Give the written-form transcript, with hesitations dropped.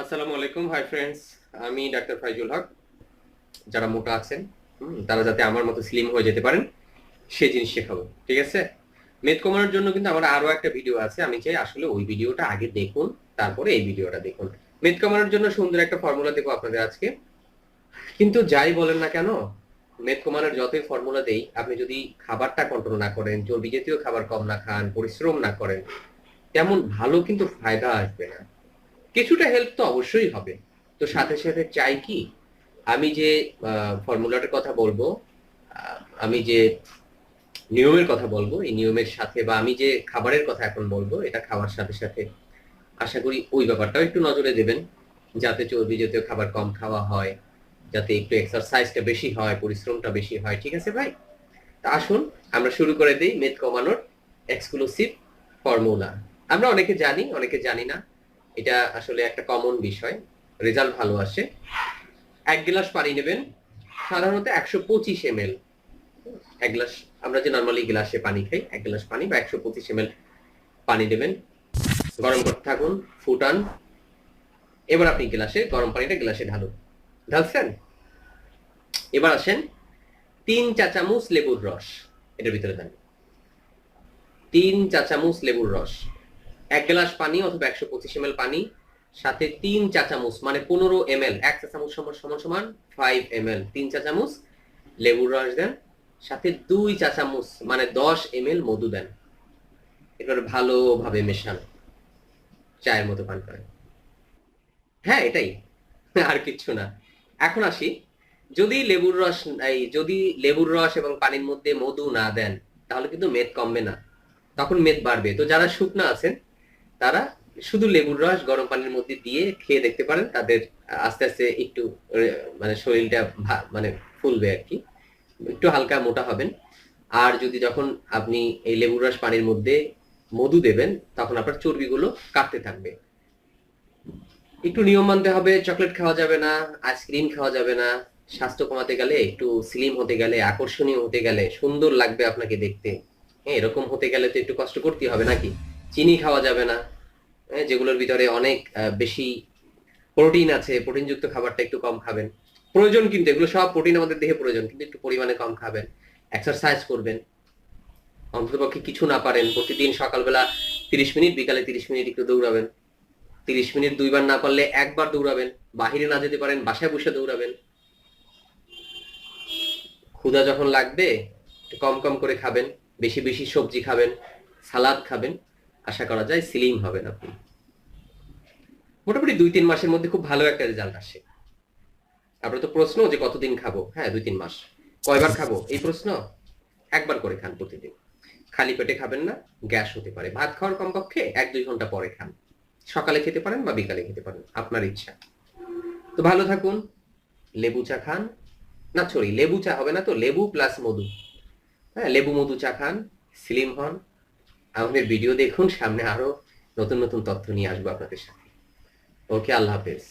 আসসালামু আলাইকুম, hi friends. আমি ডাক্তার ফাইজুল হক। যারা মোটা আছেন তারা যাতে আমার মতো স্লিম হয়ে যেতে পারেন সেই জিনিস শেখাবো, ঠিক আছে? মেদ কমানোর জন্য কিন্তু আমার আরো একটা ভিডিও আছে, আমি চাই আসলে ওই ভিডিওটা আগে দেখুন, তারপরে এই ভিডিওটা দেখুন। মেদ কমানোর জন্য সুন্দর একটা ফর্মুলা দেবো আপনাদের আজকে। কিন্তু যাই বলেন না কেন, মেদ কমানোর যতই ফর্মুলা দেই, আপনি যদি খাবারটা কন্ট্রোল না করেন, চর্বি জাতীয় খাবার কম না খান, পরিশ্রম না করেন, তেমন ভালো কিন্তু ফায়দা আসবে না। কিছুটা হেল্প তো অবশ্যই হবে। তো সাথে সাথে চাই কি, আমি যে ফর্মুলাটার কথা বলবো, আমি যে নিয়মের কথা বলবো, এই নিয়মের সাথে বা আমি যে খাবারের কথা এখন বলবো, এটা খাওয়ার সাথে সাথে আশা করি ওই ব্যাপারটাও একটু নজরে দেবেন, যাতে চর্বি জাতীয় খাবার কম খাওয়া হয়, যাতে একটু এক্সারসাইজটা বেশি হয়, পরিশ্রমটা বেশি হয়, ঠিক আছে ভাই? তা আসুন আমরা শুরু করে দিই মেদ কমানোর এক্সক্লুসিভ ফর্মুলা। আমরা অনেকে জানি, অনেকে জানি না। এটা আসলে একটা কমন বিষয়, রেজাল্ট ভালো আসে। 1 গ্লাস পানি নেবেন, সাধারণত 125 ml। 1 গ্লাস, আমরা যে নর্মালি গ্লাসে পানি খাই, 1 গ্লাস পানি বা 125 ml পানি নেবেন। গরম করতে থাকুন, ফুটান। এবার আপনি গ্লাসে গরম পানিটা গ্লাসে ঢালুন। ঢালছেন? এবার আসেন 3 চা চামচ লেবুর রস এটার ভিতরে দেন। 3 চা চামচ লেবুর রস। 1 গ্লাস পানি অথবা 125 ml পানি, সাথে 3 চা চামচ মানে 15 ml, 1 চা চামচ সমান সমান সমান 5 ml, 3 চা চামচ লেবুর রস দেন। সাথে 2 চা চামচ মানে 10 ml মধু দেন। এবার ভালোভাবে মেশান, চায়ের মতো পান করেন। হ্যাঁ, এটাই, আর কিচ্ছু না। এখন আসি, যদি লেবুর রস এবং পানির মধ্যে মধু না দেন, তাহলে কিন্তু মেদ কমবে না, তখন মেদ বাড়বে। তো যারা শুকনা আছেন তারা শুধু লেবুর রস গরম পানির মধ্যে দিয়ে খেয়ে দেখতে পারেন, তাদের আস্তে আস্তে একটু মানে শরীরটা মানে ফুলবে আর কি, একটু হালকা মোটা হবেন। আর যদি যখন আপনি এই লেবুর রস পানির মধ্যে মধু দেবেন, তখন আপনার চর্বিগুলো কাটতে থাকবে। একটু নিয়ম মানতে হবে, চকলেট খাওয়া যাবে না, আইসক্রিম খাওয়া যাবে না। স্বাস্থ্য কমাতে গেলে, একটু স্লিম হতে গেলে, আকর্ষণীয় হতে গেলে, সুন্দর লাগবে আপনাকে দেখতে, হ্যাঁ, এরকম হতে গেলে তো একটু কষ্ট করতে হবে নাকি? চিনি খাওয়া যাবে না, হ্যাঁ, যেগুলোর ভিতরে অনেক বেশি প্রোটিন আছে, প্রোটিনযুক্ত খাবারটা একটু কম খাবেন। প্রয়োজন কিন্তু এগুলো সব প্রোটিন আমাদের দেহে প্রয়োজন, কিন্তু একটু পরিমাণে কম খাবেন। এক্সারসাইজ করবেন, অন্ততপক্ষে কিছু না পারেন প্রতিদিন সকালবেলা 30 মিনিট, বিকালে 30 মিনিট একটু দৌড়াবেন। 30 মিনিট 2 বার না পারলে 1 বার দৌড়াবেন। বাহিরে না যেতে পারেন, বাসায় বসে দৌড়াবেন। ক্ষুধা যখন লাগবে একটু কম কম করে খাবেন, বেশি বেশি সবজি খাবেন, সালাদ খাবেন। আশা করা যায় স্লিম হবেন আপনি। মোটামুটি 2-3 মাসের মধ্যে খুব ভালো একটা রেজাল্ট আসে। আপনার তো প্রশ্ন যে কতদিন খাবো, হ্যাঁ 2-3 মাস। কয়বার খাবো এই প্রশ্ন? 1 বার করে খান প্রতিদিন। খালি পেটে খাবেন না, গ্যাস হতে পারে। ভাত খাওয়ার কমপক্ষে 1-2 ঘন্টা পরে খান। সকালে খেতে পারেন বা বিকালে খেতে পারেন, আপনার ইচ্ছা। তো ভালো থাকুন। লেবু চা খান, না সরি, লেবু চা হবে না, তো লেবু প্লাস মধু, হ্যাঁ, লেবু মধু চা খান, স্লিম হন। আমাদের ভিডিও দেখুন, সামনে আরো নতুন নতুন তথ্য নিয়ে আসবো আপনাদের সাথে। ওকে, আল্লাহ হাফেজ।